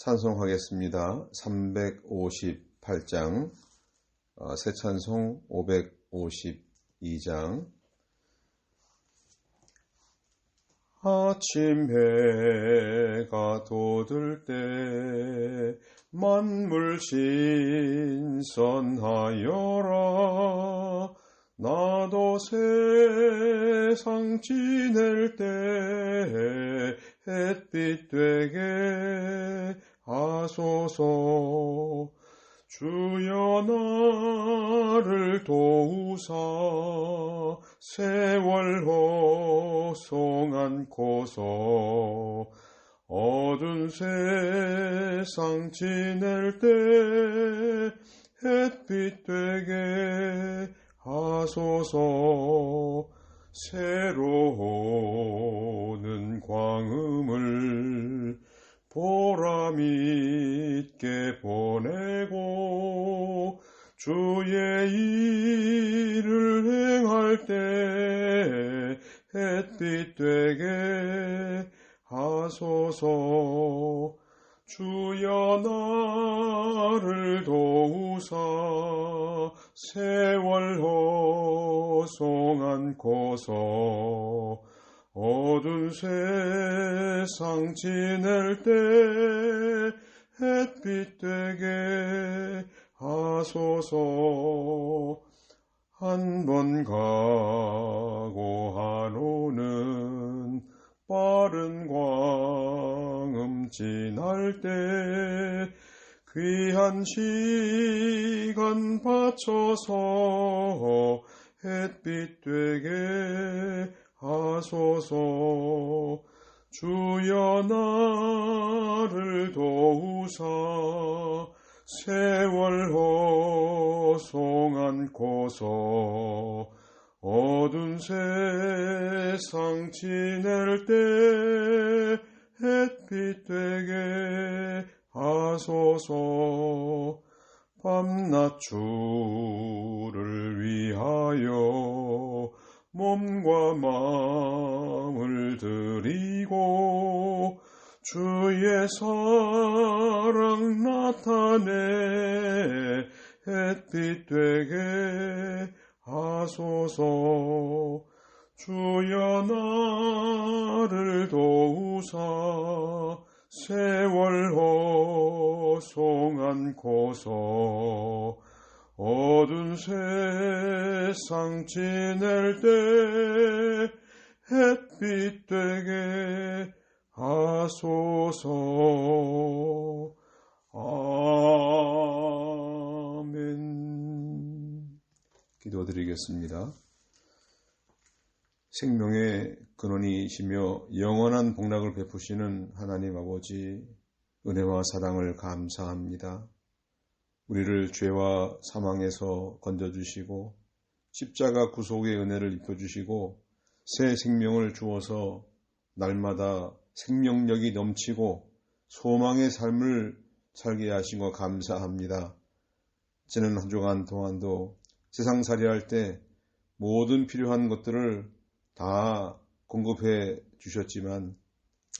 찬송하겠습니다. 358장, 새 찬송 552장. 아침 해가 돋을 때 만물 신선하여라. 나도 세상 지낼 때 햇빛 되게 하소서. 주여 나를 도우사 세월 호송 않고서 어두운 세상 지낼 때 햇빛 되게 하소서. 새로우는 광음을 보람 있게 보내고 주의 일을 행할 때 햇빛 되게 하소서. 주여 나를 도우사 세월 호송 않고서 어두운 세상 지낼 때 햇빛 되게 하소서. 한 번 가고 한 오는 빠른 광음 지날 때 귀한 시간 바쳐서 햇빛 되게 하소서. 주여 나를 도우사 세월 호송 않고서 어두운 세상 지낼 때 햇빛 되게 하소서. 밤낮 주를 위하여 몸과 마음을 드리고 주의 사랑 나타내 햇빛 되게 하소서. 주여 나를 도우사 세월 호송 않고서 어두운 세상 지낼 때 햇빛 되게 하소서. 아멘. 기도드리겠습니다. 생명의 근원이시며 영원한 복락을 베푸시는 하나님 아버지, 은혜와 사랑을 감사합니다. 우리를 죄와 사망에서 건져주시고 십자가 구속의 은혜를 입혀주시고 새 생명을 주어서 날마다 생명력이 넘치고 소망의 삶을 살게 하신 것 감사합니다. 지난 한 주간 동안도 세상살이할 때 모든 필요한 것들을 다 공급해 주셨지만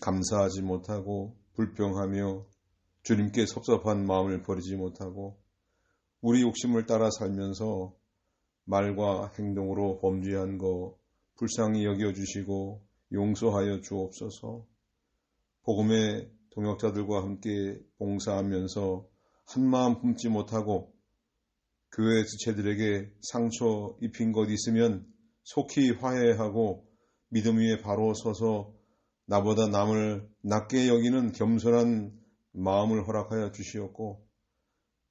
감사하지 못하고 불평하며 주님께 섭섭한 마음을 버리지 못하고 우리 욕심을 따라 살면서 말과 행동으로 범죄한 거 불쌍히 여겨주시고 용서하여 주옵소서. 복음의 동역자들과 함께 봉사하면서 한마음 품지 못하고 교회 지체들에게 상처 입힌 것 있으면 속히 화해하고 믿음 위에 바로 서서 나보다 남을 낮게 여기는 겸손한 마음을 허락하여 주시옵고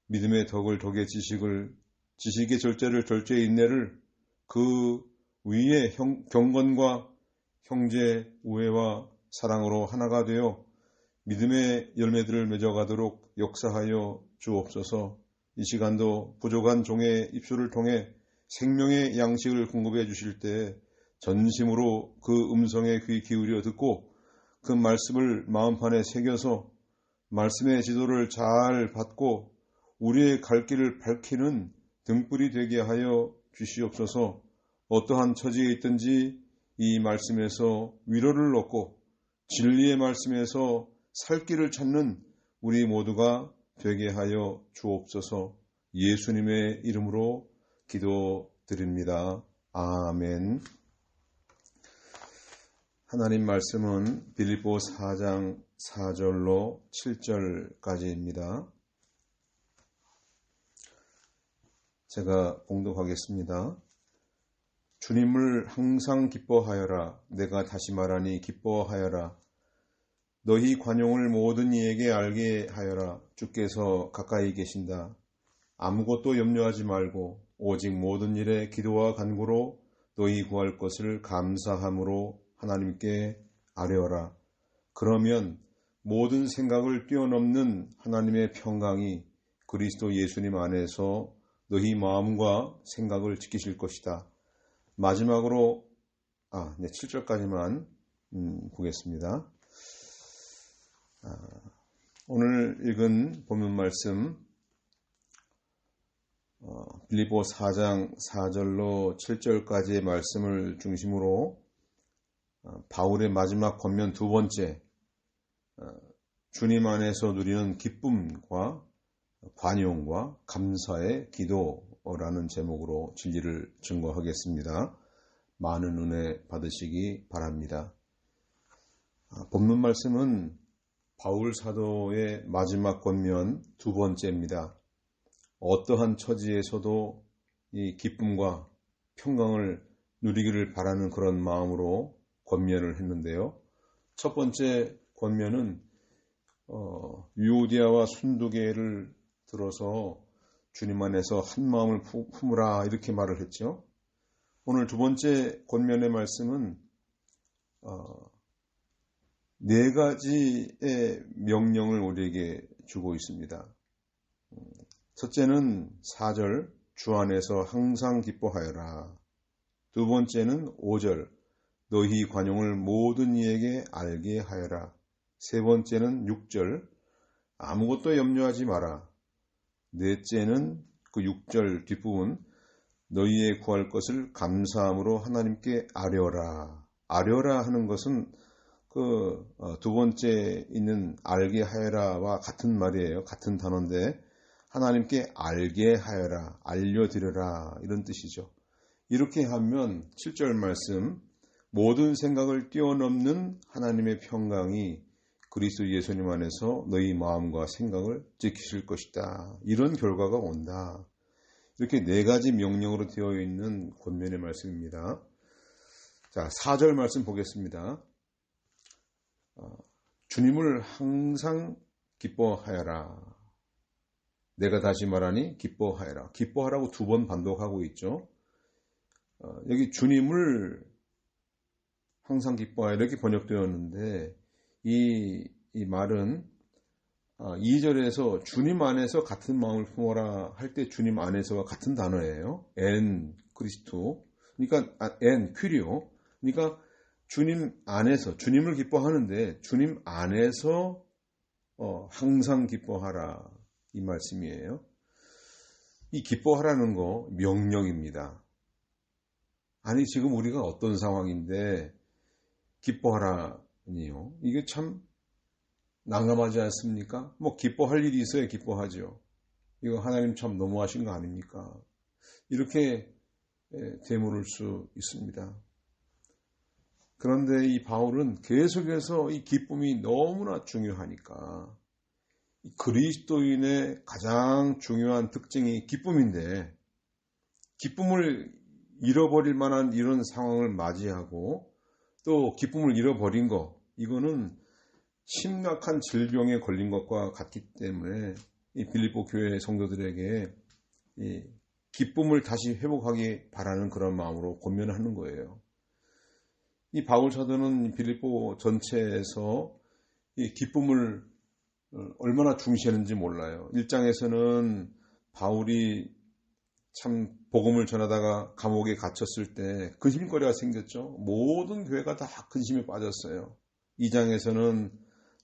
믿음의 덕을 덕의 지식의 절제를 절제의 인내를 그 위에 경건과 형제 우애와 사랑으로 하나가 되어 믿음의 열매들을 맺어가도록 역사하여 주옵소서. 이 시간도 부족한 종의 입술을 통해 생명의 양식을 공급해 주실 때 전심으로 그 음성에 귀 기울여 듣고 그 말씀을 마음판에 새겨서 말씀의 지도를 잘 받고 우리의 갈 길을 밝히는 등불이 되게 하여 주시옵소서. 어떠한 처지에 있든지 이 말씀에서 위로를 얻고 진리의 말씀에서 살 길을 찾는 우리 모두가 되게 하여 주옵소서. 예수님의 이름으로 기도드립니다. 아멘. 하나님 말씀은 빌립보 4장 4절로 7절까지입니다. 제가 봉독하겠습니다. 주님을 항상 기뻐하여라. 내가 다시 말하니 기뻐하여라. 너희 관용을 모든 이에게 알게 하여라. 주께서 가까이 계신다. 아무것도 염려하지 말고 오직 모든 일에 기도와 간구로 너희 구할 것을 감사함으로 하나님께 아뢰어라. 그러면 모든 생각을 뛰어넘는 하나님의 평강이 그리스도 예수님 안에서 너희 마음과 생각을 지키실 것이다. 마지막으로 7절까지만 보겠습니다. 오늘 읽은 본문 말씀 빌립보 4장 4절로 7절까지의 말씀을 중심으로 바울의 마지막 권면 두 번째, 주님 안에서 누리는 기쁨과 관용과 감사의 기도라는 제목으로 진리를 증거하겠습니다. 많은 은혜 받으시기 바랍니다. 본문 말씀은 바울 사도의 마지막 권면 두 번째입니다. 어떠한 처지에서도 이 기쁨과 평강을 누리기를 바라는 그런 마음으로 권면을 했는데요. 첫 번째 권면은 유오디아와 순두개를 들어서 주님 안에서 한 마음을 품으라 이렇게 말을 했죠. 오늘 두 번째 권면의 말씀은 네 가지의 명령을 우리에게 주고 있습니다. 첫째는 4절 주 안에서 항상 기뻐하여라. 두 번째는 5절 너희 관용을 모든 이에게 알게 하여라. 세 번째는 6절 아무것도 염려하지 마라. 넷째는 그 6절 뒷부분 너희의 구할 것을 감사함으로 하나님께 아뢰어라. 아뢰어라 하는 것은 그 두 번째 있는 알게 하여라와 같은 말이에요. 같은 단어인데 하나님께 알게 하여라, 알려드려라 이런 뜻이죠. 이렇게 하면 7절 말씀 모든 생각을 뛰어넘는 하나님의 평강이 그리스도 예수님 안에서 너희 마음과 생각을 지키실 것이다. 이런 결과가 온다. 이렇게 네 가지 명령으로 되어 있는 권면의 말씀입니다. 자, 4절 말씀 보겠습니다. 주님을 항상 기뻐하여라. 내가 다시 말하니 기뻐하여라. 기뻐하라고 두 번 반복하고 있죠. 여기 주님을 항상 기뻐하여라 이렇게 번역되었는데 이 말은 2절에서 주님 안에서 같은 마음을 품어라 할 때 주님 안에서가 같은 단어예요. 엔 크리스토. 그러니까 엔 퀴리오. 그러니까 주님 안에서 주님을 기뻐하는데 주님 안에서 항상 기뻐하라 이 말씀이에요. 이 기뻐하라는 거 명령입니다. 아니 지금 우리가 어떤 상황인데 기뻐하라니요. 이게 참 난감하지 않습니까? 뭐 기뻐할 일이 있어야 기뻐하죠. 이거 하나님 참 너무하신 거 아닙니까? 이렇게 되물을 수 있습니다. 그런데 이 바울은 계속해서 이 기쁨이 너무나 중요하니까 그리스도인의 가장 중요한 특징이 기쁨인데 기쁨을 잃어버릴 만한 이런 상황을 맞이하고 또 기쁨을 잃어버린 거 이거는 심각한 질병에 걸린 것과 같기 때문에 이 빌립보 교회 성도들에게 이 기쁨을 다시 회복하기 바라는 그런 마음으로 권면하는 거예요. 이 바울 사도는 빌립보 전체에서 이 기쁨을 얼마나 중시했는지 몰라요. 1장에서는 바울이 참 복음을 전하다가 감옥에 갇혔을 때 근심거리가 생겼죠. 모든 교회가 다 근심에 빠졌어요. 2장에서는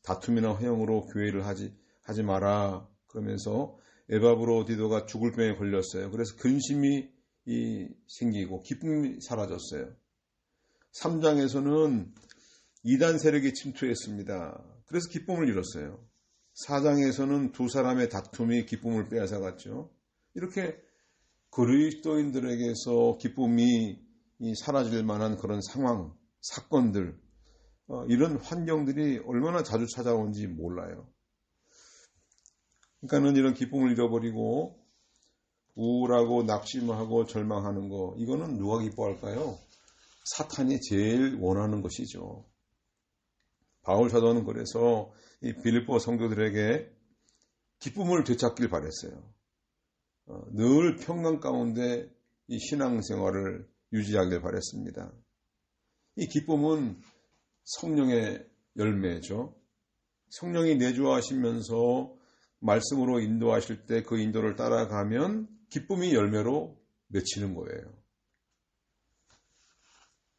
다툼이나 허영으로 교회를 하지 마라 그러면서 에바브로디도가 죽을 병에 걸렸어요. 그래서 근심이 생기고 기쁨이 사라졌어요. 3장에서는 이단 세력이 침투했습니다. 그래서 기쁨을 잃었어요. 4장에서는 두 사람의 다툼이 기쁨을 빼앗아갔죠. 이렇게 그리스도인들에게서 기쁨이 사라질 만한 그런 상황, 사건들, 이런 환경들이 얼마나 자주 찾아오는지 몰라요. 그러니까는 이런 기쁨을 잃어버리고 우울하고 낙심하고 절망하는 거, 이거는 누가 기뻐할까요? 사탄이 제일 원하는 것이죠. 바울 사도는 그래서 이 빌립보 성도들에게 기쁨을 되찾길 바랬어요. 늘 평강 가운데 이 신앙생활을 유지하길 바랬습니다. 이 기쁨은 성령의 열매죠. 성령이 내주하시면서 말씀으로 인도하실 때 그 인도를 따라가면 기쁨이 열매로 맺히는 거예요.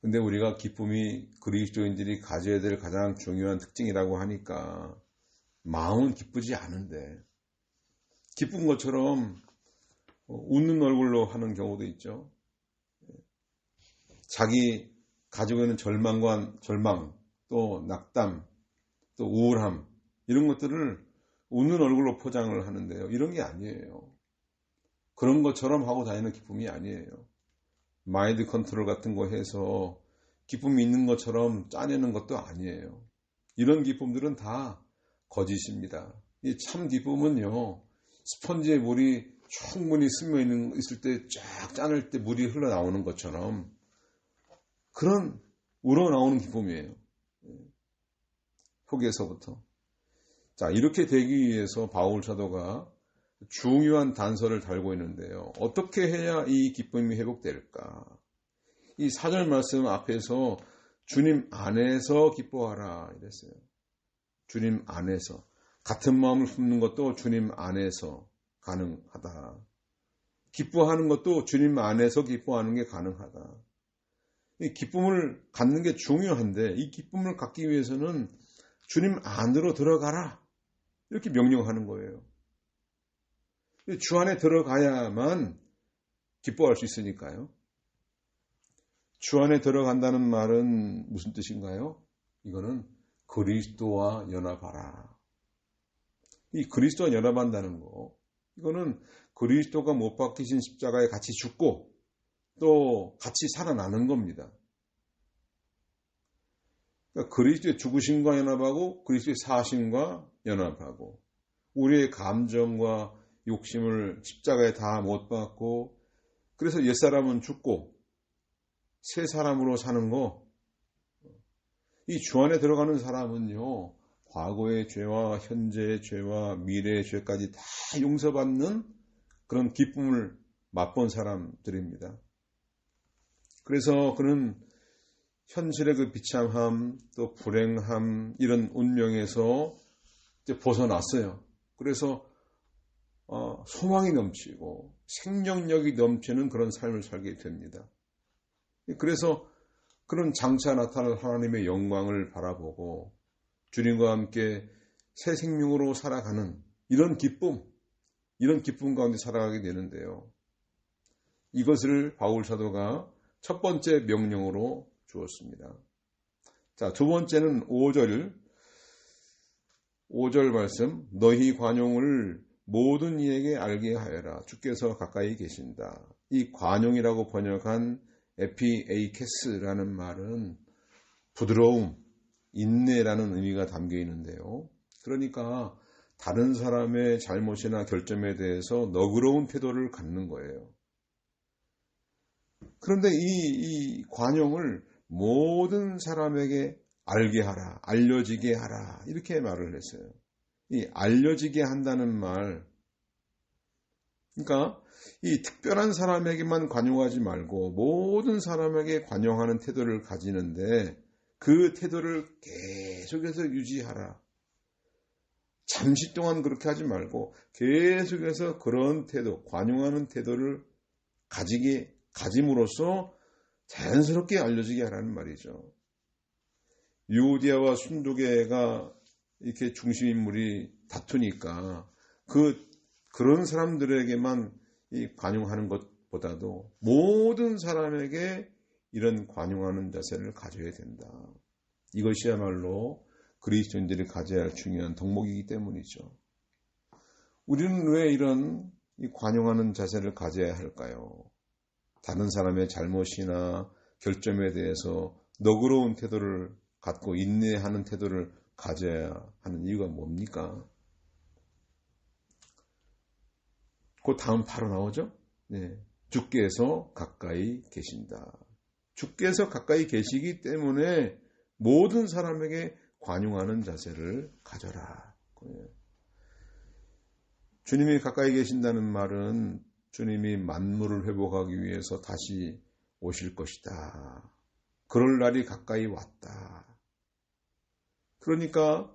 근데 우리가 기쁨이 그리스도인들이 가져야 될 가장 중요한 특징이라고 하니까 마음은 기쁘지 않은데 기쁜 것처럼 웃는 얼굴로 하는 경우도 있죠. 자기 가지고 있는 절망, 또 낙담, 또 우울함, 이런 것들을 웃는 얼굴로 포장을 하는데요. 이런 게 아니에요. 그런 것처럼 하고 다니는 기쁨이 아니에요. 마인드 컨트롤 같은 거 해서 기쁨이 있는 것처럼 짜내는 것도 아니에요. 이런 기쁨들은 다 거짓입니다. 이 참 기쁨은요, 스펀지에 물이 충분히 스며 있을 때 쫙 짜낼 때 물이 흘러나오는 것처럼 그런 우러나오는 기쁨이에요. 속에서부터. 자, 이렇게 되기 위해서 바울 사도가 중요한 단서를 달고 있는데요. 어떻게 해야 이 기쁨이 회복될까? 이 4절 말씀 앞에서 주님 안에서 기뻐하라 이랬어요. 주님 안에서. 같은 마음을 품는 것도 주님 안에서 가능하다. 기뻐하는 것도 주님 안에서 기뻐하는 게 가능하다. 이 기쁨을 갖는 게 중요한데 이 기쁨을 갖기 위해서는 주님 안으로 들어가라. 이렇게 명령하는 거예요. 주 안에 들어가야만 기뻐할 수 있으니까요. 주 안에 들어간다는 말은 무슨 뜻인가요? 이거는 그리스도와 연합하라. 이 그리스도와 연합한다는 거, 이거는 그리스도가 못 박히신 십자가에 같이 죽고 또 같이 살아나는 겁니다. 그러니까 그리스도의 죽으심과 연합하고 그리스도의 사심과 연합하고 우리의 감정과 욕심을 십자가에 다 못 박고 그래서 옛사람은 죽고 새 사람으로 사는 거, 이 주 안에 들어가는 사람은요, 과거의 죄와 현재의 죄와 미래의 죄까지 다 용서받는 그런 기쁨을 맛본 사람들입니다. 그래서 그는 현실의 그 비참함, 또 불행함, 이런 운명에서 이제 벗어났어요. 그래서 소망이 넘치고 생명력이 넘치는 그런 삶을 살게 됩니다. 그래서 그런 장차 나타날 하나님의 영광을 바라보고 주님과 함께 새 생명으로 살아가는 이런 기쁨 가운데 살아가게 되는데요. 이것을 바울 사도가 첫 번째 명령으로 주었습니다. 자, 두 번째는 5절 말씀, 너희 관용을 모든 이에게 알게 하여라. 주께서 가까이 계신다. 이 관용이라고 번역한 에피에이케스라는 말은 부드러움, 인내라는 의미가 담겨 있는데요. 그러니까 다른 사람의 잘못이나 결점에 대해서 너그러운 태도를 갖는 거예요. 그런데 이 관용을 모든 사람에게 알게 하라, 알려지게 하라, 이렇게 말을 했어요. 이 알려지게 한다는 말, 그러니까 이 특별한 사람에게만 관용하지 말고 모든 사람에게 관용하는 태도를 가지는데 그 태도를 계속해서 유지하라. 잠시 동안 그렇게 하지 말고 계속해서 그런 태도, 관용하는 태도를 가짐으로써 자연스럽게 알려지게 하라는 말이죠. 유오디아와 순두계가 이렇게 중심인물이 다투니까 그런 사람들에게만 이 관용하는 것보다도 모든 사람에게 이런 관용하는 자세를 가져야 된다. 이것이야말로 그리스도인들이 가져야 할 중요한 덕목이기 때문이죠. 우리는 왜 이런 관용하는 자세를 가져야 할까요? 다른 사람의 잘못이나 결점에 대해서 너그러운 태도를 갖고 인내하는 태도를 가져야 하는 이유가 뭡니까? 그 다음 바로 나오죠? 네. 주께서 가까이 계신다. 주께서 가까이 계시기 때문에 모든 사람에게 관용하는 자세를 가져라. 주님이 가까이 계신다는 말은 주님이 만물을 회복하기 위해서 다시 오실 것이다. 그럴 날이 가까이 왔다. 그러니까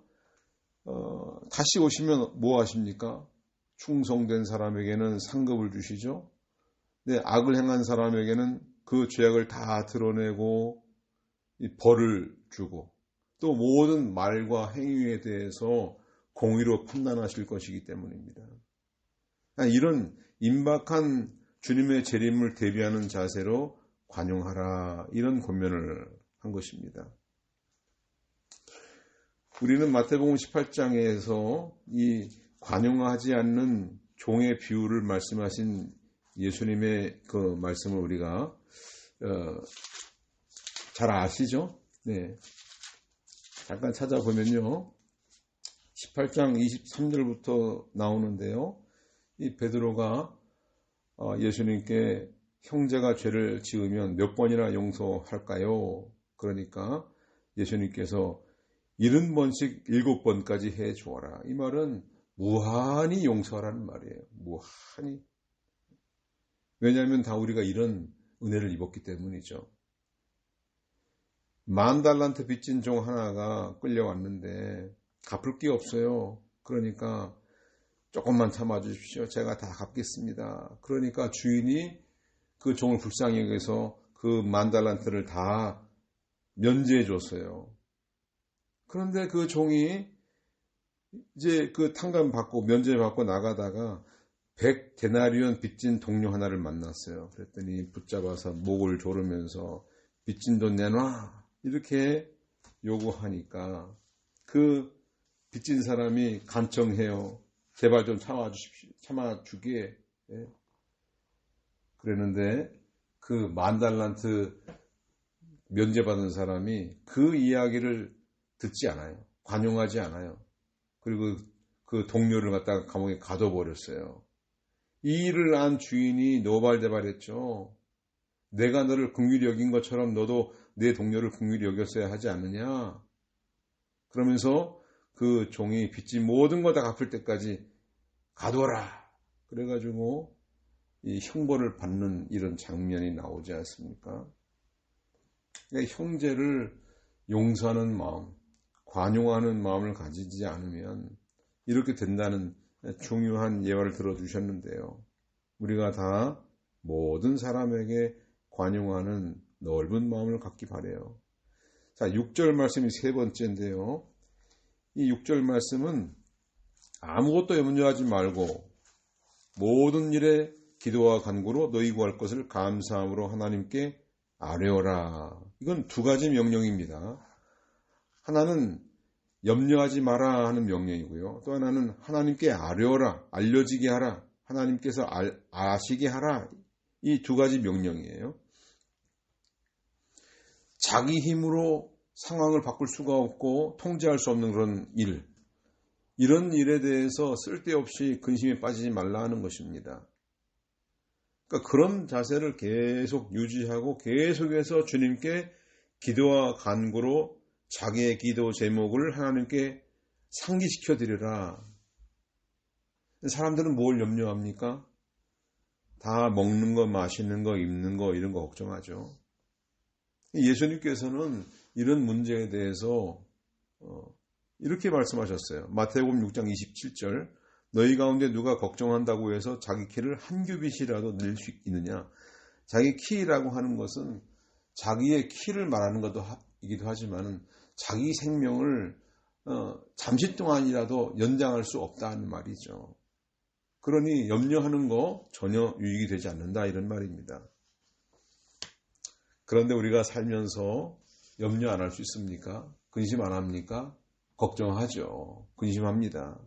다시 오시면 뭐 하십니까? 충성된 사람에게는 상급을 주시죠. 네, 악을 행한 사람에게는 그 죄악을 다 드러내고 벌을 주고 또 모든 말과 행위에 대해서 공의로 판단하실 것이기 때문입니다. 이런 임박한 주님의 재림을 대비하는 자세로 관용하라, 이런 권면을 한 것입니다. 우리는 마태복음 18장에서 이 관용하지 않는 종의 비유를 말씀하신 예수님의 그 말씀을 우리가 잘 아시죠? 네. 잠깐 찾아보면요. 18장 23절부터 나오는데요. 이 베드로가 예수님께 형제가 죄를 지으면 몇 번이나 용서할까요? 그러니까 예수님께서 70번씩 7번까지 해 주어라. 이 말은 무한히 용서하라는 말이에요. 무한히. 왜냐하면 다 우리가 이런 은혜를 입었기 때문이죠. 10,000달란트 빚진 종 하나가 끌려왔는데 갚을 게 없어요. 그러니까 조금만 참아주십시오. 제가 다 갚겠습니다. 그러니까 주인이 그 종을 불쌍히 여겨서 그 10,000달란트를 다 면제해 줬어요. 그런데 그 종이 이제 그 탕감 받고 면제 받고 나가다가 100데나리온 빚진 동료 하나를 만났어요. 그랬더니 붙잡아서 목을 조르면서 빚진 돈 내놔 이렇게 요구하니까 그 빚진 사람이 간청해요. 제발 좀 참아주게. 예. 그랬는데 그 10,000달란트 면제받은 사람이 그 이야기를 듣지 않아요. 관용하지 않아요. 그리고 그 동료를 갖다가 감옥에 가둬버렸어요. 이 일을 안 주인이 노발대발했죠. 내가 너를 긍휼히 여긴 것처럼 너도 내 동료를 긍휼히 여겼어야 하지 않느냐. 그러면서 그 종이 빚진 모든 거 다 갚을 때까지 가둬라. 그래가지고 이 형벌을 받는 이런 장면이 나오지 않습니까? 그러니까 형제를 용서하는 마음, 관용하는 마음을 가지지 않으면 이렇게 된다는 중요한 예화를 들어주셨는데요. 우리가 다 모든 사람에게 관용하는 넓은 마음을 갖기 바라요. 자, 6절 말씀이 세 번째인데요. 이 6절 말씀은 아무것도 염려하지 말고 모든 일에 기도와 간구로 너희 구할 것을 감사함으로 하나님께 아뢰어라. 이건 두 가지 명령입니다. 하나는 염려하지 마라 하는 명령이고요. 또 하나는 하나님께 아뢰어라, 알려지게 하라, 하나님께서 아시게 하라. 이 두 가지 명령이에요. 자기 힘으로 상황을 바꿀 수가 없고 통제할 수 없는 그런 일, 이런 일에 대해서 쓸데없이 근심에 빠지지 말라 하는 것입니다. 그러니까 그런 자세를 계속 유지하고 계속해서 주님께 기도와 간구로 자기의 기도 제목을 하나님께 상기시켜 드리라. 사람들은 뭘 염려합니까? 다 먹는 거, 마시는 거, 입는 거 이런 거 걱정하죠. 예수님께서는 이런 문제에 대해서 이렇게 말씀하셨어요. 마태복음 6장 27절 너희 가운데 누가 걱정한다고 해서 자기 키를 한 규빗이라도 늘 수 있느냐. 자기 키라고 하는 것은 자기의 키를 말하는 것이기도 하지만 자기 생명을 잠시 동안이라도 연장할 수 없다는 말이죠. 그러니 염려하는 거 전혀 유익이 되지 않는다 이런 말입니다. 그런데 우리가 살면서 염려 안 할 수 있습니까? 근심 안 합니까? 걱정하죠. 근심합니다.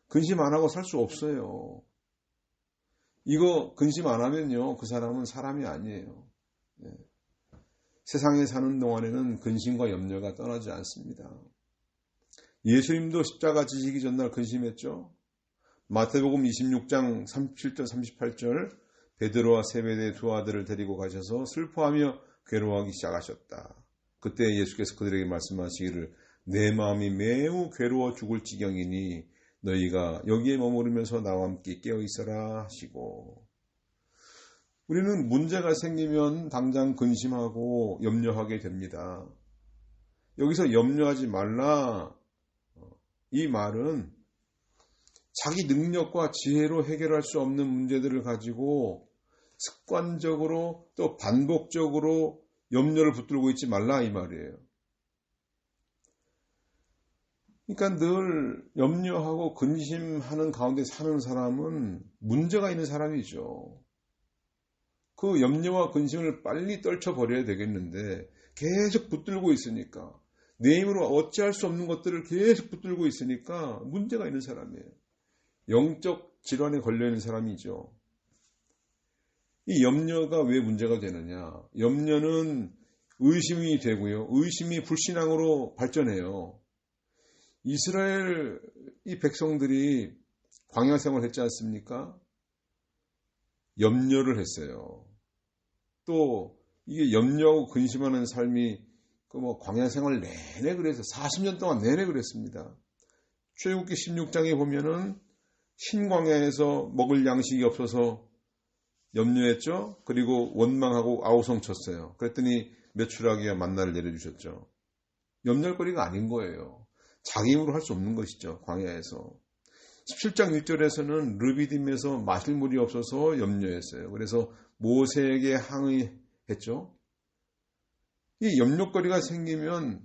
근심 안 하고 살 수 없어요. 이거 근심 안 하면요, 그 사람은 사람이 아니에요. 네. 세상에 사는 동안에는 근심과 염려가 떠나지 않습니다. 예수님도 십자가 지시기 전날 근심했죠. 마태복음 26장 37절 38절 베드로와 세베대의 두 아들을 데리고 가셔서 슬퍼하며 괴로워하기 시작하셨다. 그때 예수께서 그들에게 말씀하시기를 내 마음이 매우 괴로워 죽을 지경이니 너희가 여기에 머무르면서 나와 함께 깨어 있어라 하시고, 우리는 문제가 생기면 당장 근심하고 염려하게 됩니다. 여기서 염려하지 말라, 이 말은 자기 능력과 지혜로 해결할 수 없는 문제들을 가지고 습관적으로 또 반복적으로 염려를 붙들고 있지 말라, 이 말이에요. 그러니까 늘 염려하고 근심하는 가운데 사는 사람은 문제가 있는 사람이죠. 그 염려와 근심을 빨리 떨쳐버려야 되겠는데 계속 붙들고 있으니까, 내 힘으로 어찌할 수 없는 것들을 계속 붙들고 있으니까 문제가 있는 사람이에요. 영적 질환에 걸려있는 사람이죠. 이 염려가 왜 문제가 되느냐? 염려는 의심이 되고요. 의심이 불신앙으로 발전해요. 이스라엘 이 백성들이 광야 생활을 했지 않습니까? 염려를 했어요. 또 이게 염려하고 근심하는 삶이 광야 생활 내내 그래서 40년 동안 내내 그랬습니다. 출애굽기 16장에 보면은 신광야에서 먹을 양식이 없어서 염려했죠. 그리고 원망하고 아우성 쳤어요. 그랬더니 메추라기와 만나를 내려주셨죠. 염려할 거리가 아닌 거예요. 자기 힘으로 할 수 없는 것이죠. 광야에서. 17장 1절에서는 르비딤에서 마실 물이 없어서 염려했어요. 그래서 모세에게 항의했죠. 이 염려거리가 생기면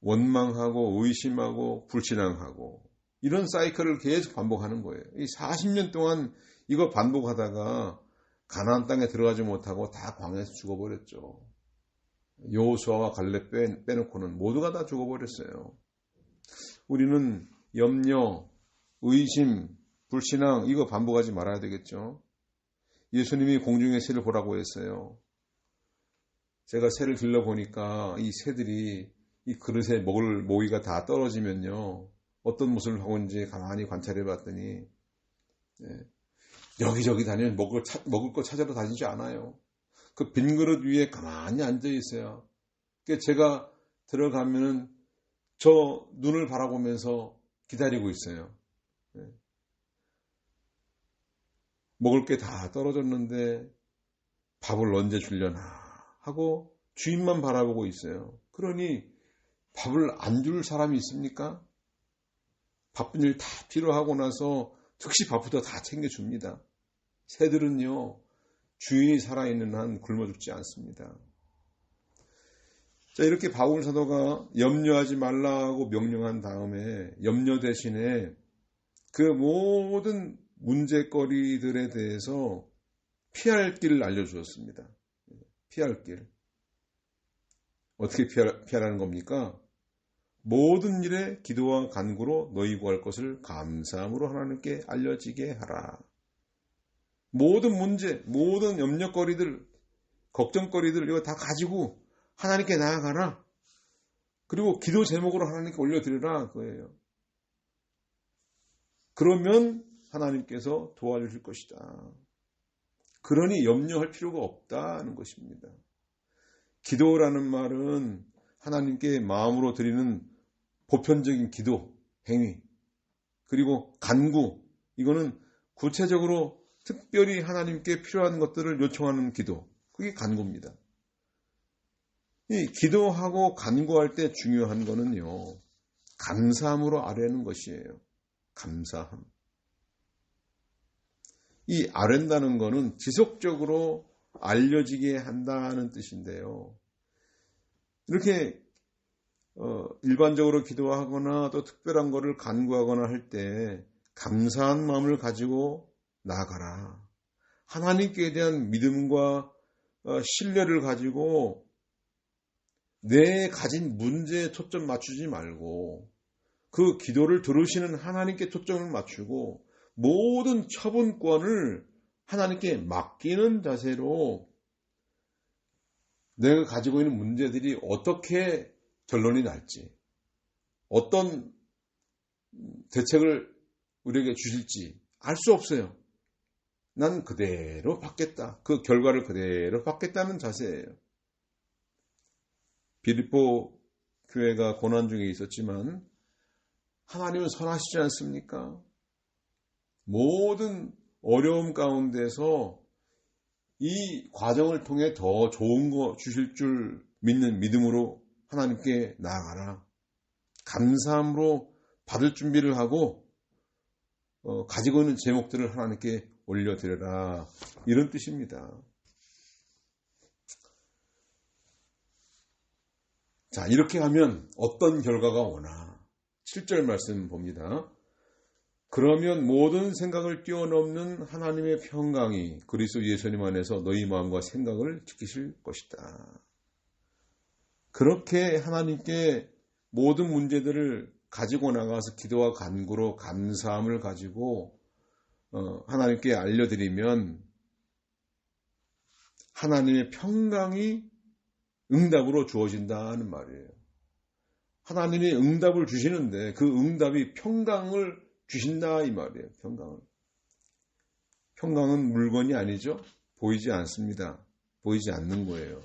원망하고 의심하고 불신앙하고 이런 사이클을 계속 반복하는 거예요. 이 40년 동안 이거 반복하다가 가나안 땅에 들어가지 못하고 다 광야에서 죽어버렸죠. 여호수아와 갈렙 빼놓고는 모두가 다 죽어버렸어요. 우리는 염려, 의심, 불신앙 이거 반복하지 말아야 되겠죠. 예수님이 공중의 새를 보라고 했어요. 제가 새를 길러보니까 이 새들이 이 그릇에 먹을 모이가 다 떨어지면요, 어떤 모습을 하고 있는지 가만히 관찰해 봤더니 여기저기 다니면 먹을 거 찾아러 다니지 않아요. 그 빈 그릇 위에 가만히 앉아 있어요. 제가 들어가면은 저 눈을 바라보면서 기다리고 있어요. 먹을 게 다 떨어졌는데 밥을 언제 주려나 하고 주인만 바라보고 있어요. 그러니 밥을 안 줄 사람이 있습니까? 바쁜 일 다 필요하고 나서 즉시 밥부터 다 챙겨줍니다. 새들은요, 주인이 살아있는 한 굶어 죽지 않습니다. 자, 이렇게 바울 사도가 염려하지 말라고 명령한 다음에 염려 대신에 그 모든 문제거리들에 대해서 피할 길을 알려주었습니다. 피할 길. 어떻게 피하라는 겁니까? 모든 일에 기도와 간구로 너희 구할 것을 감사함으로 하나님께 알려지게 하라. 모든 문제, 모든 염려거리들, 걱정거리들 이거 다 가지고 하나님께 나아가라. 그리고 기도 제목으로 하나님께 올려드리라 그거예요. 그러면 하나님께서 도와주실 것이다. 그러니 염려할 필요가 없다는 것입니다. 기도라는 말은 하나님께 마음으로 드리는 보편적인 기도, 행위, 그리고 간구, 이거는 구체적으로 특별히 하나님께 필요한 것들을 요청하는 기도, 그게 간구입니다. 이 기도하고 간구할 때 중요한 거는요, 감사함으로 아뢰는 것이에요. 감사함. 이 아랜다는 거는 지속적으로 알려지게 한다는 뜻인데요. 이렇게 일반적으로 기도하거나 또 특별한 거를 간구하거나 할 때 감사한 마음을 가지고 나아가라. 하나님께 대한 믿음과 신뢰를 가지고 내 가진 문제에 초점 맞추지 말고 그 기도를 들으시는 하나님께 초점을 맞추고 모든 처분권을 하나님께 맡기는 자세로 내가 가지고 있는 문제들이 어떻게 결론이 날지, 어떤 대책을 우리에게 주실지 알 수 없어요. 난 그대로 받겠다. 그 결과를 그대로 받겠다는 자세예요. 빌립보 교회가 고난 중에 있었지만 하나님은 선하시지 않습니까? 모든 어려움 가운데서 이 과정을 통해 더 좋은 거 주실 줄 믿는 믿음으로 하나님께 나아가라. 감사함으로 받을 준비를 하고 가지고 있는 제목들을 하나님께 올려드려라. 이런 뜻입니다. 자, 이렇게 하면 어떤 결과가 오나? 7절 말씀 봅니다. 그러면 모든 생각을 뛰어넘는 하나님의 평강이 그리스도 예수님 안에서 너희 마음과 생각을 지키실 것이다. 그렇게 하나님께 모든 문제들을 가지고 나가서 기도와 간구로 감사함을 가지고 하나님께 알려드리면 하나님의 평강이 응답으로 주어진다는 말이에요. 하나님이 응답을 주시는데 그 응답이 평강을 주신다 이 말이에요. 평강은 물건이 아니죠. 보이지 않습니다. 보이지 않는 거예요.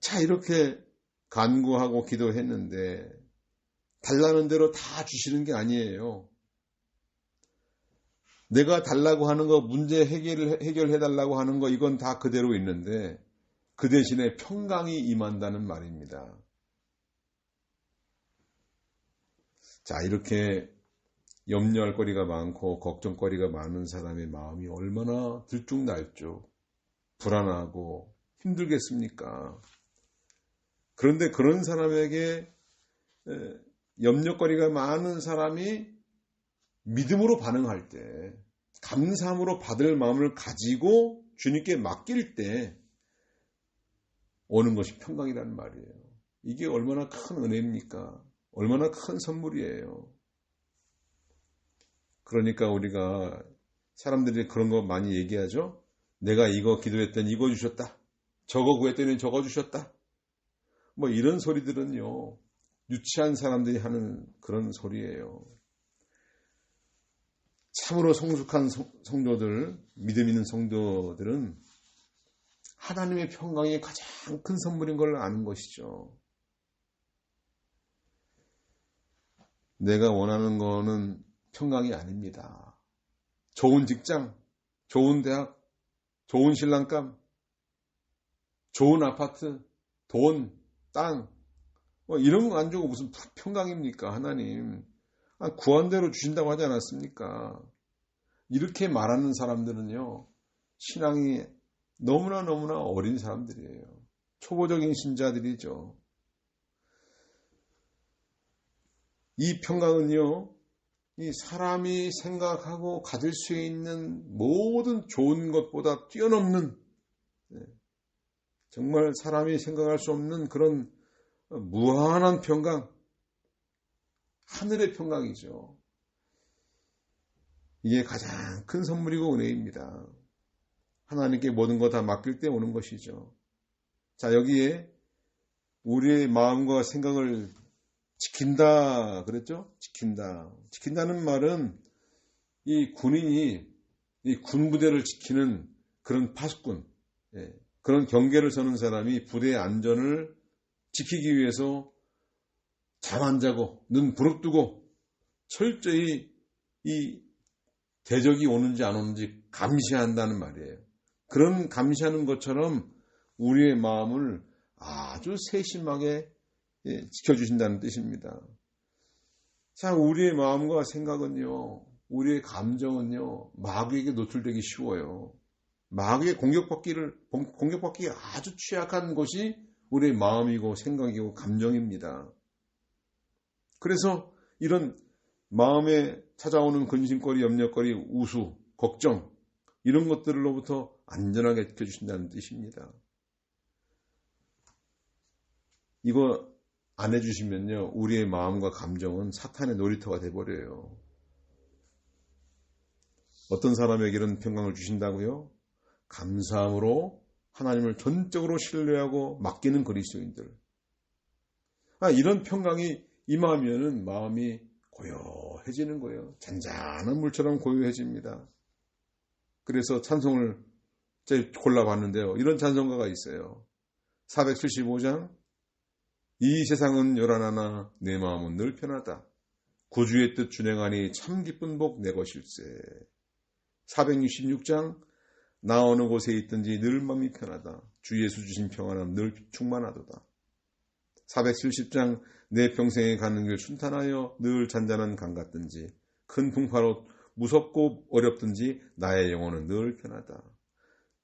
자, 이렇게 간구하고 기도했는데 달라는 대로 다 주시는 게 아니에요. 내가 달라고 하는 거, 문제 해결해달라고 하는 거, 이건 다 그대로 있는데 그 대신에 평강이 임한다는 말입니다. 자, 이렇게 염려할 거리가 많고 걱정거리가 많은 사람의 마음이 얼마나 들쭉날쭉 불안하고 힘들겠습니까? 그런데 그런 사람에게 염려거리가 많은 사람이 믿음으로 반응할 때, 감사함으로 받을 마음을 가지고 주님께 맡길 때 오는 것이 평강이라는 말이에요. 이게 얼마나 큰 은혜입니까? 얼마나 큰 선물이에요. 그러니까 우리가 사람들이 그런 거 많이 얘기하죠. 내가 이거 기도했더니 이거 주셨다. 저거 구했더니 저거 주셨다. 뭐 이런 소리들은요, 유치한 사람들이 하는 그런 소리예요. 참으로 성숙한 성도들, 믿음 있는 성도들은 하나님의 평강이 가장 큰 선물인 걸 아는 것이죠. 내가 원하는 거는 평강이 아닙니다. 좋은 직장, 좋은 대학, 좋은 신랑감, 좋은 아파트, 돈, 땅, 뭐 이런 거 안 주고 무슨 평강입니까? 하나님 구한 대로 주신다고 하지 않았습니까? 이렇게 말하는 사람들은요, 신앙이 너무나 어린 사람들이에요. 초보적인 신자들이죠. 이 평강은요, 이 사람이 생각하고 가질 수 있는 모든 좋은 것보다 뛰어넘는, 정말 사람이 생각할 수 없는 그런 무한한 평강, 하늘의 평강이죠. 이게 가장 큰 선물이고 은혜입니다. 하나님께 모든 거 다 맡길 때 오는 것이죠. 자, 여기에 우리의 마음과 생각을 지킨다 그랬죠? 지킨다는 말은 이 군인이 이 군부대를 지키는 그런 파수꾼, 그런 경계를 서는 사람이 부대의 안전을 지키기 위해서 잠 안 자고 눈 부릅뜨고 철저히 이 대적이 오는지 안 오는지 감시한다는 말이에요. 그런 감시하는 것처럼 우리의 마음을 아주 세심하게 지켜주신다는 뜻입니다. 자, 우리의 마음과 생각은요, 우리의 감정은요, 마귀에게 노출되기 쉬워요. 마귀의 공격받기 아주 취약한 것이 우리의 마음이고 생각이고 감정입니다. 그래서 이런 마음에 찾아오는 근심거리, 염려거리, 우수, 걱정 이런 것들로부터 안전하게 지켜주신다는 뜻입니다. 이거 안 해주시면요, 우리의 마음과 감정은 사탄의 놀이터가 돼버려요. 어떤 사람에게는 평강을 주신다고요? 감사함으로 하나님을 전적으로 신뢰하고 맡기는 그리스도인들. 이런 평강이 임하면은 마음이 고요해지는 거예요. 잔잔한 물처럼 고요해집니다. 그래서 찬송을 골라봤는데요. 이런 찬송가가 있어요. 475장, 이 세상은 요란하나 내 마음은 늘 편하다. 구주의 뜻 준행하니 참 기쁜 복 내 것일세. 466장, 나 어느 곳에 있든지 늘 마음이 편하다. 주 예수 주신 평안은 늘 충만하도다. 470장, 내 평생에 가는 길 순탄하여 늘 잔잔한 강 같든지 큰 풍파로 무섭고 어렵든지 나의 영혼은 늘 편하다.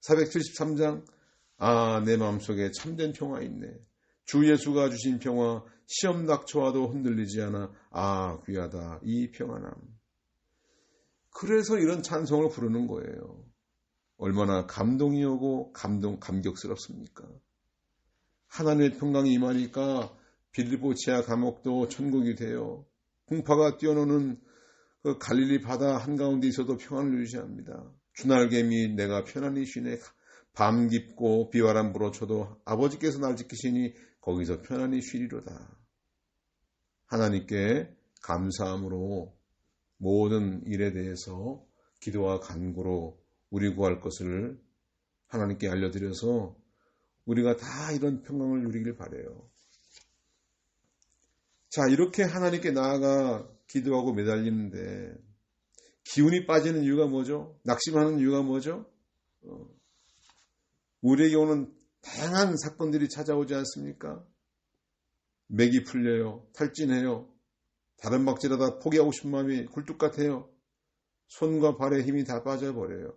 473장, 내 마음속에 참된 평화 있네. 주 예수가 주신 평화, 시험 닥쳐와도 흔들리지 않아. 귀하다 이 평안함. 그래서 이런 찬송을 부르는 거예요. 얼마나 감동이 오고 감격스럽습니까? 하나님의 평강이 임하니까 빌립보 지하 감옥도 천국이 되어 풍파가 뛰어노는 그 갈릴리 바다 한가운데 있어도 평안을 유지합니다. 주날개미 내가 편안히 쉬네. 밤 깊고 비바람 불어쳐도 아버지께서 날 지키시니 거기서 편안히 쉬리로다. 하나님께 감사함으로 모든 일에 대해서 기도와 간구로 우리 구할 것을 하나님께 알려드려서 우리가 다 이런 평강을 누리길 바라요. 자, 이렇게 하나님께 나아가 기도하고 매달리는데 기운이 빠지는 이유가 뭐죠? 낙심하는 이유가 뭐죠? 우리에게 오는 다양한 사건들이 찾아오지 않습니까? 맥이 풀려요. 탈진해요. 다른 박질하다 포기하고 싶은 마음이 굴뚝 같아요. 손과 발에 힘이 다 빠져버려요.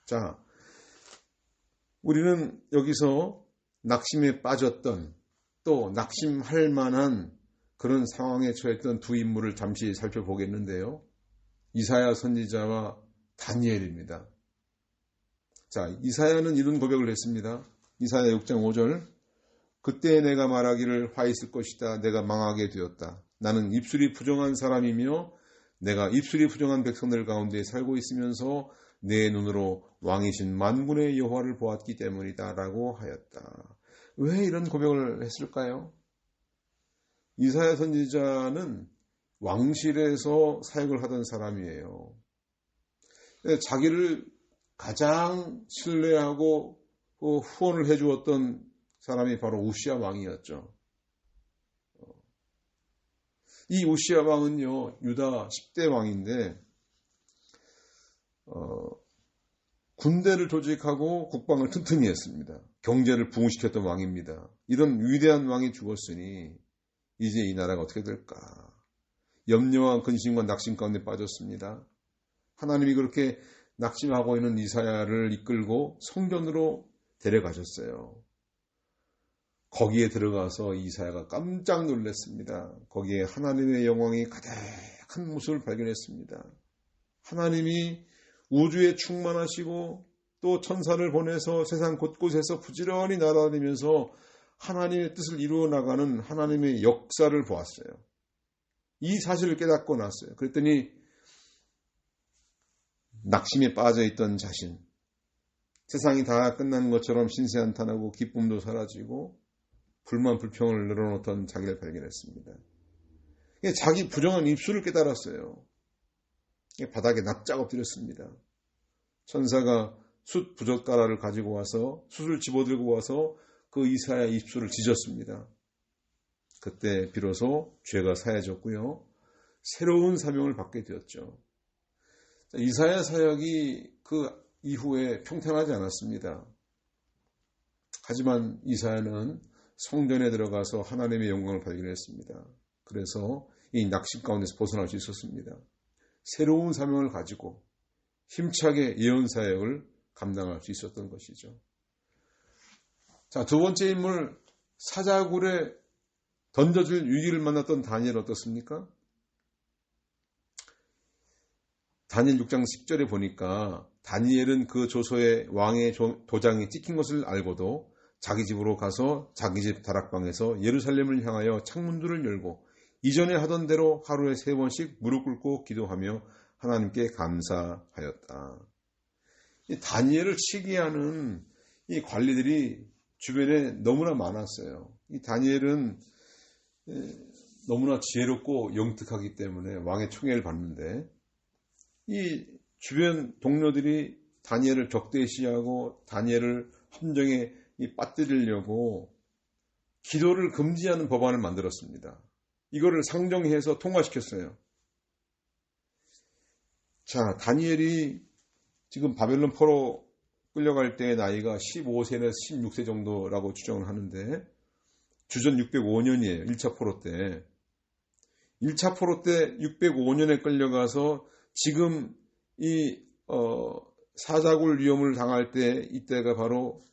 자, 우리는 여기서 낙심에 빠졌던 또 낙심할 만한 그런 상황에 처했던 두 인물을 잠시 살펴보겠는데요. 이사야 선지자와 다니엘입니다. 자, 이사야는 이런 고백을 했습니다. 이사야 6장 5절, 그때 내가 말하기를 화 있을 것이다. 내가 망하게 되었다. 나는 입술이 부정한 사람이며 내가 입술이 부정한 백성들 가운데 살고 있으면서 내 눈으로 왕이신 만군의 여호와를 보았기 때문이다 라고 하였다. 왜 이런 고백을 했을까요? 이사야 선지자는 왕실에서 사역을 하던 사람이에요. 자기를 가장 신뢰하고 후원을 해주었던 사람이 바로 우시야 왕이었죠. 이 우시야 왕은요, 유다 10대 왕인데 군대를 조직하고 국방을 튼튼히 했습니다. 경제를 부흥시켰던 왕입니다. 이런 위대한 왕이 죽었으니 이제 이 나라가 어떻게 될까? 염려와 근심과 낙심 가운데 빠졌습니다. 하나님이 그렇게 낙심하고 있는 이사야를 이끌고 성전으로 데려가셨어요. 거기에 들어가서 이사야가 깜짝 놀랐습니다. 거기에 하나님의 영광이 가득한 모습을 발견했습니다. 하나님이 우주에 충만하시고 또 천사를 보내서 세상 곳곳에서 부지런히 날아다니면서 하나님의 뜻을 이루어 나가는 하나님의 역사를 보았어요. 이 사실을 깨닫고 났어요. 그랬더니 낙심에 빠져있던 자신, 세상이 다 끝난 것처럼 신세한탄하고 기쁨도 사라지고 불만 불평을 늘어놓던 자기를 발견했습니다. 자기 부정한 입술을 깨달았어요. 바닥에 납작 엎드렸습니다. 천사가 숯 부젓가락을 가지고 와서 숯을 집어들고 와서 그 이사야 입술을 찢었습니다. 그때 비로소 죄가 사해졌고요. 새로운 사명을 받게 되었죠. 이사야 사역이 그 이후에 평탄하지 않았습니다. 하지만 이사야는 성전에 들어가서 하나님의 영광을 발견했습니다. 그래서 이 낙심 가운데서 벗어날 수 있었습니다. 새로운 사명을 가지고 힘차게 예언 사역을 감당할 수 있었던 것이죠. 자, 두 번째 인물, 사자굴에 던져줄 위기를 만났던 다니엘 어떻습니까? 다니엘 6장 10절에 보니까 다니엘은 그 조서에 왕의 도장이 찍힌 것을 알고도 자기 집으로 가서 자기 집 다락방에서 예루살렘을 향하여 창문들을 열고 이전에 하던 대로 하루에 3번씩 무릎 꿇고 기도하며 하나님께 감사하였다. 이 다니엘을 치게 하는 이 관리들이 주변에 너무나 많았어요. 이 다니엘은 너무나 지혜롭고 영특하기 때문에 왕의 총애를 받는데 이 주변 동료들이 다니엘을 적대시하고 다니엘을 함정에 빠뜨리려고 기도를 금지하는 법안을 만들었습니다. 이거를 상정해서 통과시켰어요. 자, 다니엘이 지금 바벨론 포로 끌려갈 때의 나이가 15세에서 16세 정도라고 추정을 하는데 주전 605년이에요. 1차 포로 때. 1차 포로 때 605년에 끌려가서 지금 이 사자굴 위험을 당할 때 이때가 바로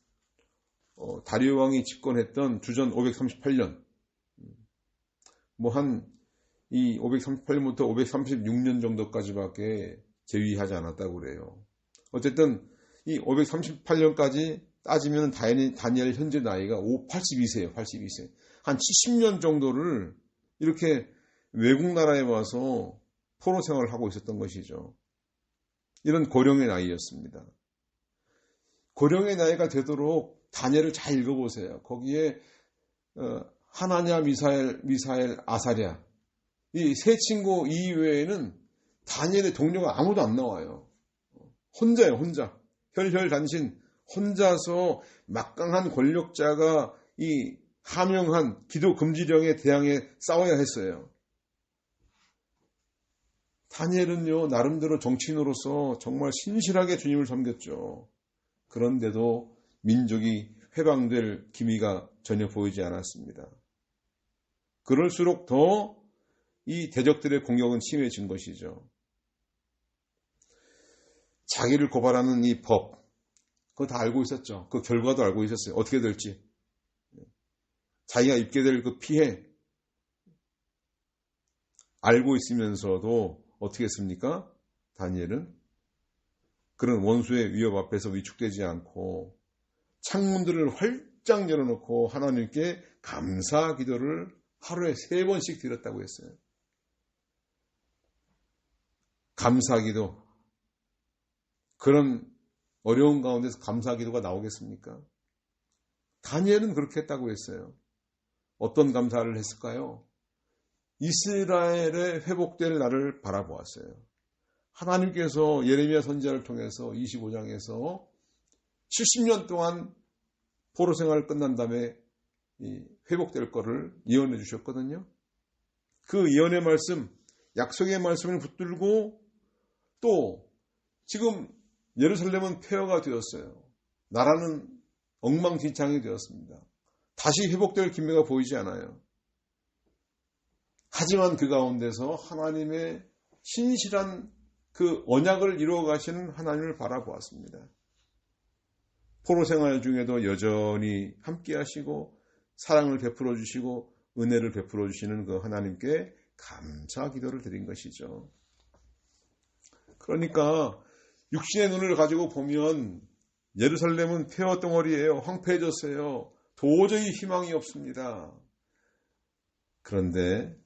다리오 왕이 집권했던 주전 538년. 이 538년부터 536년 정도까지밖에 제위하지 않았다고 그래요. 어쨌든 이 538년까지 따지면 다니엘 현재 나이가 82세예요. 82세. 한 70년 정도를 이렇게 외국 나라에 와서 포로 생활을 하고 있었던 것이죠. 이런 고령의 나이였습니다. 고령의 나이가 되도록 다니엘을 잘 읽어보세요. 거기에 하나냐, 미사엘, 아사랴 이 세 친구 이외에는 다니엘의 동료가 아무도 안 나와요. 혼자예요. 혼자. 혈혈단신 혼자서 막강한 권력자가 이 하명한 기도 금지령에 대항해 싸워야 했어요. 다니엘은요, 나름대로 정치인으로서 정말 신실하게 주님을 섬겼죠. 그런데도 민족이 회방될 기미가 전혀 보이지 않았습니다. 그럴수록 더 이 대적들의 공격은 심해진 것이죠. 자기를 고발하는 이 법, 그거 다 알고 있었죠. 그 결과도 알고 있었어요. 어떻게 될지. 자기가 입게 될 그 피해, 알고 있으면서도 어떻게 했습니까? 다니엘은 그런 원수의 위협 앞에서 위축되지 않고 창문들을 활짝 열어놓고 하나님께 감사 기도를 하루에 3번씩 드렸다고 했어요. 감사 기도. 그런 어려운 가운데서 감사 기도가 나오겠습니까? 다니엘은 그렇게 했다고 했어요. 어떤 감사를 했을까요? 이스라엘의 회복될 날을 바라보았어요. 하나님께서 예레미야 선지자를 통해서 25장에서 70년 동안 포로 생활을 끝난 다음에 회복될 거를 예언해 주셨거든요. 그 예언의 말씀, 약속의 말씀을 붙들고 또 지금 예루살렘은 폐허가 되었어요. 나라는 엉망진창이 되었습니다. 다시 회복될 기미가 보이지 않아요. 하지만 그 가운데서 하나님의 신실한 그 언약을 이루어 가시는 하나님을 바라보았습니다. 포로 생활 중에도 여전히 함께 하시고 사랑을 베풀어 주시고 은혜를 베풀어 주시는 그 하나님께 감사 기도를 드린 것이죠. 그러니까 육신의 눈을 가지고 보면 예루살렘은 폐허 덩어리예요. 황폐해졌어요. 도저히 희망이 없습니다. 그런데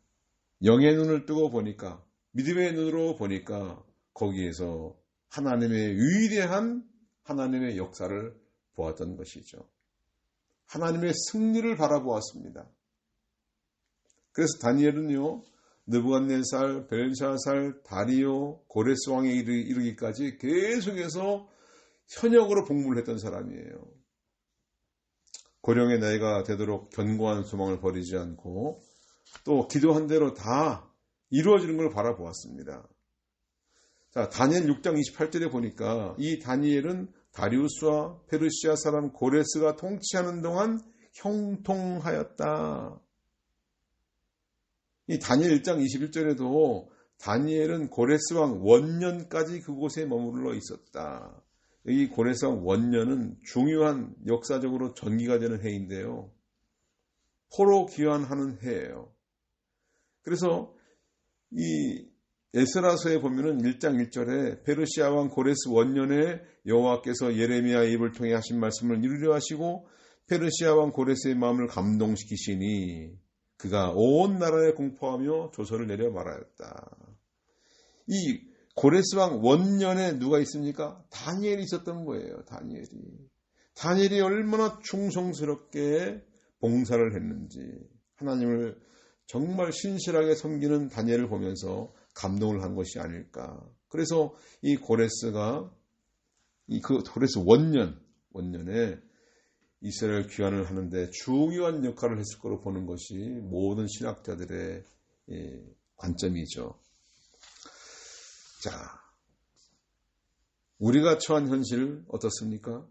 영의 눈을 뜨고 보니까, 믿음의 눈으로 보니까 거기에서 하나님의 위대한 하나님의 역사를 보았던 것이죠. 하나님의 승리를 바라보았습니다. 그래서 다니엘은요, 느부갓네살, 벨샤살, 다리오, 고레스 왕에 이르기까지 계속해서 현역으로 복무를 했던 사람이에요. 고령의 나이가 되도록 견고한 소망을 버리지 않고 또 기도한 대로 다 이루어지는 걸 바라보았습니다. 자, 다니엘 6장 28절에 보니까 이 다니엘은 다리우스와 페르시아 사람 고레스가 통치하는 동안 형통하였다. 이 다니엘 1장 21절에도 다니엘은 고레스 왕 원년까지 그곳에 머물러 있었다. 이 고레스 왕 원년은 중요한 역사적으로 전기가 되는 해인데요. 포로 귀환하는 해예요. 그래서 이 에스라서에 보면은 1장 1절에 페르시아 왕 고레스 원년에 여호와께서 예레미야 입을 통해 하신 말씀을 이루려 하시고 페르시아 왕 고레스의 마음을 감동시키시니 그가 온 나라에 공포하며 조서를 내려 말하였다. 이 고레스 왕 원년에 누가 있습니까? 다니엘이 있었던 거예요. 다니엘이 얼마나 충성스럽게 봉사를 했는지, 하나님을 정말 신실하게 섬기는 다니엘을 보면서 감동을 한 것이 아닐까. 그래서 이 고레스가 고레스 원년에 이스라엘 귀환을 하는데 중요한 역할을 했을 거로 보는 것이 모든 신학자들의 관점이죠. 자, 우리가 처한 현실 어떻습니까?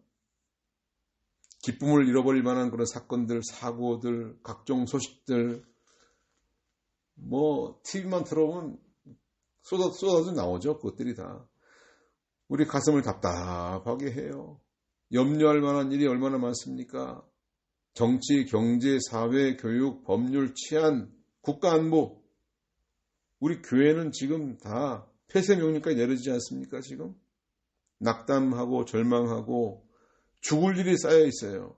기쁨을 잃어버릴 만한 그런 사건들, 사고들, 각종 소식들, TV만 틀어보면 쏟아져 나오죠. 그것들이 다. 우리 가슴을 답답하게 해요. 염려할 만한 일이 얼마나 많습니까? 정치, 경제, 사회, 교육, 법률, 치안, 국가안보. 우리 교회는 지금 다 폐쇄명령까지 내려지지 않습니까? 지금 낙담하고 절망하고 죽을 일이 쌓여 있어요.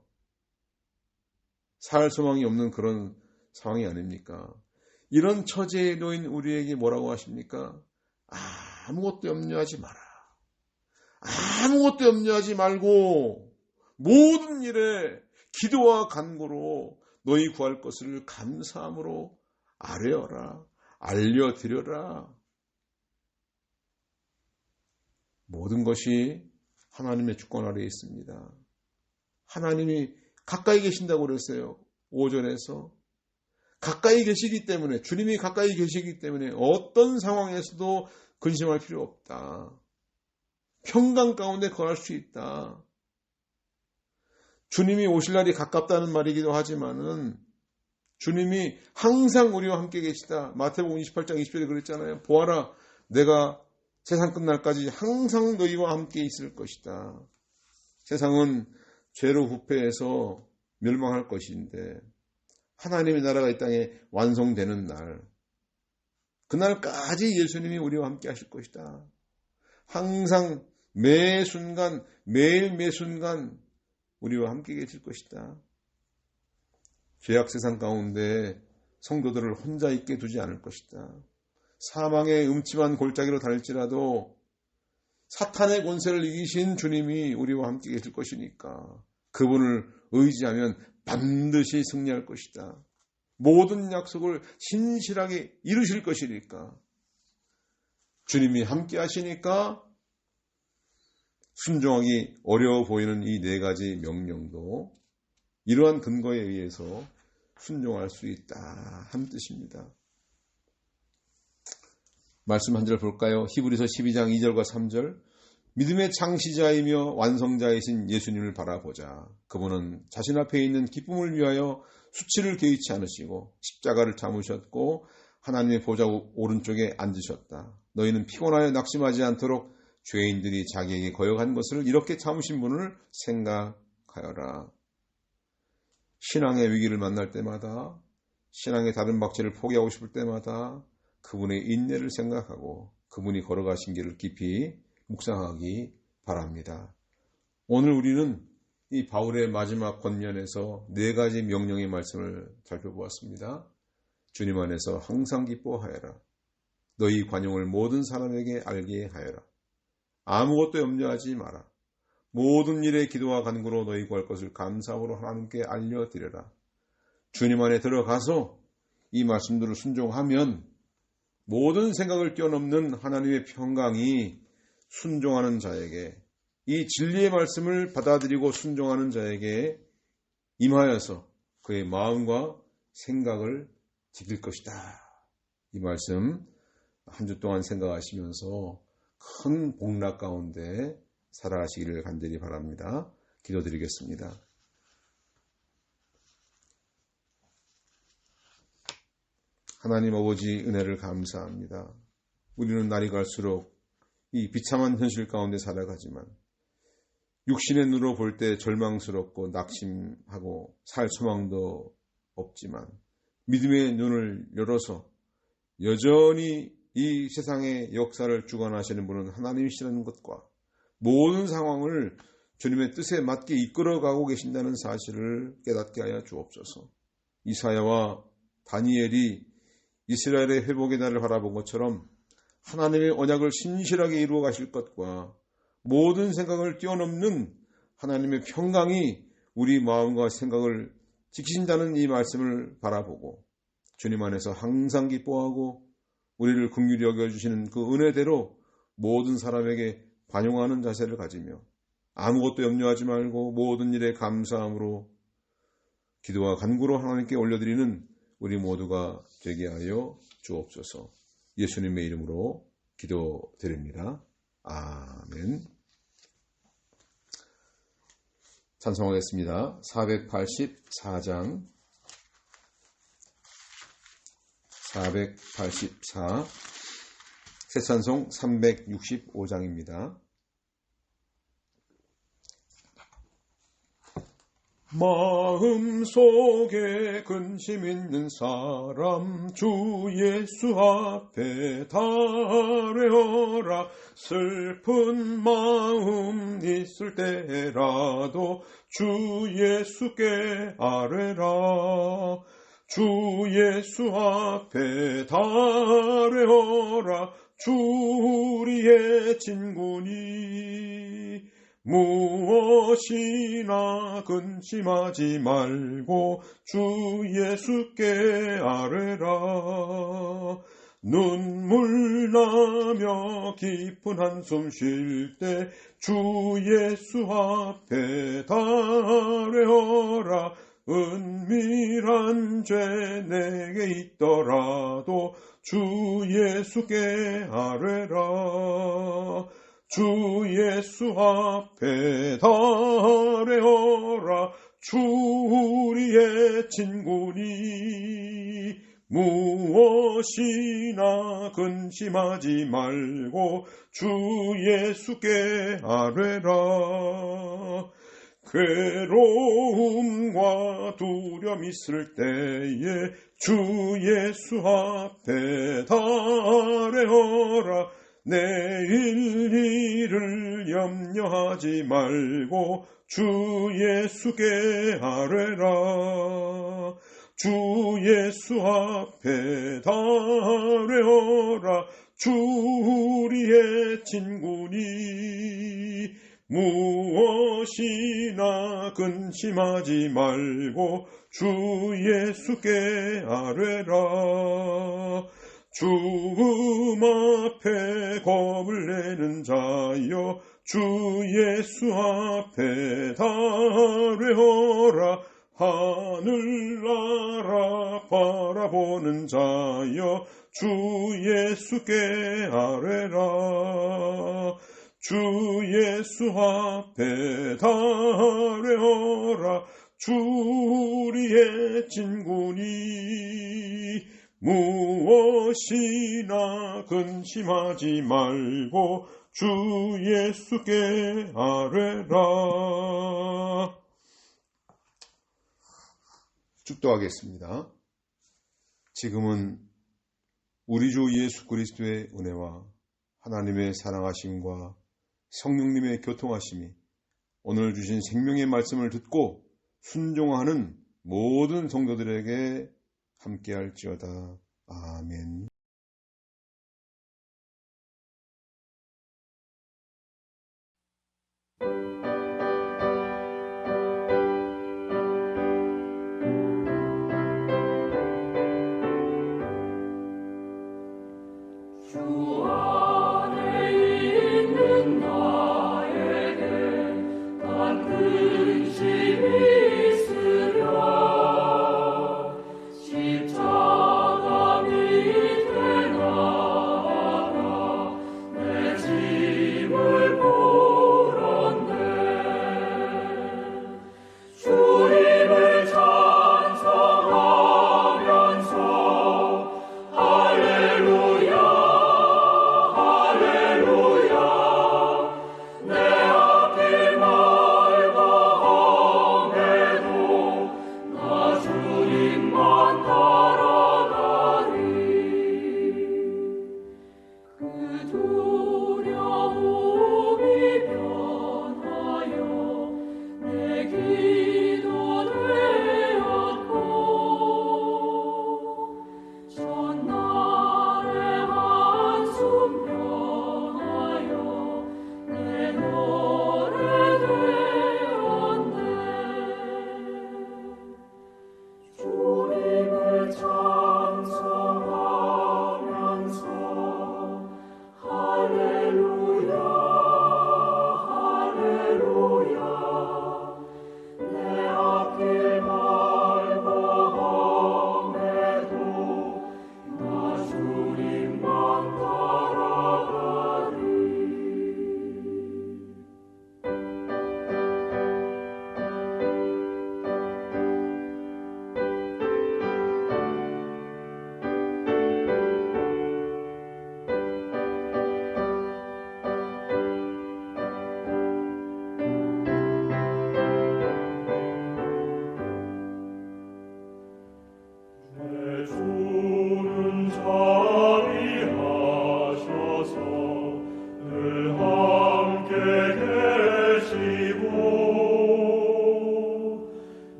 살 소망이 없는 그런 상황이 아닙니까? 이런 처지에 놓인 우리에게 뭐라고 하십니까? 아무것도 염려하지 마라. 아무것도 염려하지 말고 모든 일에 기도와 간구로 너희 구할 것을 감사함으로 아뢰어라. 알려드려라. 모든 것이 하나님의 주권 아래에 있습니다. 하나님이 가까이 계신다고 그랬어요. 5절에서. 가까이 계시기 때문에, 주님이 가까이 계시기 때문에 어떤 상황에서도 근심할 필요 없다. 평강 가운데 거할 수 있다. 주님이 오실 날이 가깝다는 말이기도 하지만은 주님이 항상 우리와 함께 계시다. 마태복음 28장 20절에 그랬잖아요. 보아라, 내가 세상 끝날까지 항상 너희와 함께 있을 것이다. 세상은 죄로 부패해서 멸망할 것인데 하나님의 나라가 이 땅에 완성되는 날, 그날까지 예수님이 우리와 함께 하실 것이다. 항상 매 순간, 매 순간 우리와 함께 계실 것이다. 죄악 세상 가운데 성도들을 혼자 있게 두지 않을 것이다. 사망의 음침한 골짜기로 다닐지라도 사탄의 권세를 이기신 주님이 우리와 함께 계실 것이니까 그분을 의지하면 반드시 승리할 것이다. 모든 약속을 신실하게 이루실 것이니까 주님이 함께 하시니까 순종하기 어려워 보이는 이 4가지 명령도 이러한 근거에 의해서 순종할 수 있다 하는 뜻입니다. 말씀 한 절 볼까요? 히브리서 12장 2절과 3절. 믿음의 창시자이며 완성자이신 예수님을 바라보자. 그분은 자신 앞에 있는 기쁨을 위하여 수치를 개의치 않으시고 십자가를 참으셨고 하나님의 보좌 오른쪽에 앉으셨다. 너희는 피곤하여 낙심하지 않도록 죄인들이 자기에게 거역한 것을 이렇게 참으신 분을 생각하여라. 신앙의 위기를 만날 때마다, 신앙의 다른 박제를 포기하고 싶을 때마다 그분의 인내를 생각하고 그분이 걸어가신 길을 깊이 묵상하기 바랍니다. 오늘 우리는 이 바울의 마지막 권면에서 4가지 명령의 말씀을 살펴보았습니다. 주님 안에서 항상 기뻐하여라. 너희 관용을 모든 사람에게 알게 하여라. 아무것도 염려하지 마라. 모든 일에 기도와 간구로 너희 구할 것을 감사함으로 하나님께 알려드려라. 주님 안에 들어가서 이 말씀들을 순종하면 모든 생각을 뛰어넘는 하나님의 평강이 순종하는 자에게, 이 진리의 말씀을 받아들이고 순종하는 자에게 임하여서 그의 마음과 생각을 지킬 것이다. 이 말씀 한 주 동안 생각하시면서 큰 복락 가운데 살아가시기를 간절히 바랍니다. 기도드리겠습니다. 하나님 아버지 은혜를 감사합니다. 우리는 날이 갈수록 이 비참한 현실 가운데 살아가지만 육신의 눈으로 볼 때 절망스럽고 낙심하고 살 소망도 없지만 믿음의 눈을 열어서 여전히 이 세상의 역사를 주관하시는 분은 하나님이시라는 것과 모든 상황을 주님의 뜻에 맞게 이끌어가고 계신다는 사실을 깨닫게 하여 주옵소서. 이사야와 다니엘이 이스라엘의 회복의 날을 바라본 것처럼 하나님의 언약을 신실하게 이루어 가실 것과 모든 생각을 뛰어넘는 하나님의 평강이 우리 마음과 생각을 지키신다는 이 말씀을 바라보고 주님 안에서 항상 기뻐하고 우리를 긍휼히 여겨주시는 그 은혜대로 모든 사람에게 관용하는 자세를 가지며 아무것도 염려하지 말고 모든 일에 감사함으로 기도와 간구로 하나님께 올려드리는 우리 모두가 되게 하여 주옵소서. 예수님의 이름으로 기도드립니다. 아멘. 찬송하겠습니다. 484장 484 새찬송 365장입니다. 마음속에 근심 있는 사람 주 예수 앞에 달래어라. 슬픈 마음 있을 때라도 주 예수께 아뢰라. 주 예수 앞에 달래어라. 주 우리의 진군이 무엇이나 근심하지 말고 주 예수께 아뢰라. 눈물 나며 깊은 한숨 쉴 때 주 예수 앞에 달래어라. 은밀한 죄 내게 있더라도 주 예수께 아뢰라. 주 예수 앞에 달래어라. 주 우리의 진군이 무엇이나 근심하지 말고 주 예수께 아뢰라. 괴로움과 두려움 있을 때에 주 예수 앞에 달래어라. 내일 일을 염려하지 말고 주 예수께 아뢰라. 주 예수 앞에 달래어라. 주 우리의 진군이 무엇이나 근심하지 말고 주 예수께 아뢰라. 죽음 앞에 겁을 내는 자여 주 예수 앞에 달래어라. 하늘나라 바라보는 자여 주 예수께 아뢰라. 주 예수 앞에 달래어라. 주 우리의 진군이 무엇이나 근심하지 말고 주 예수께 아뢰라. 축도하겠습니다. 지금은 우리 주 예수 그리스도의 은혜와 하나님의 사랑하심과 성령님의 교통하심이 오늘 주신 생명의 말씀을 듣고 순종하는 모든 성도들에게 함께할지어다. 아멘.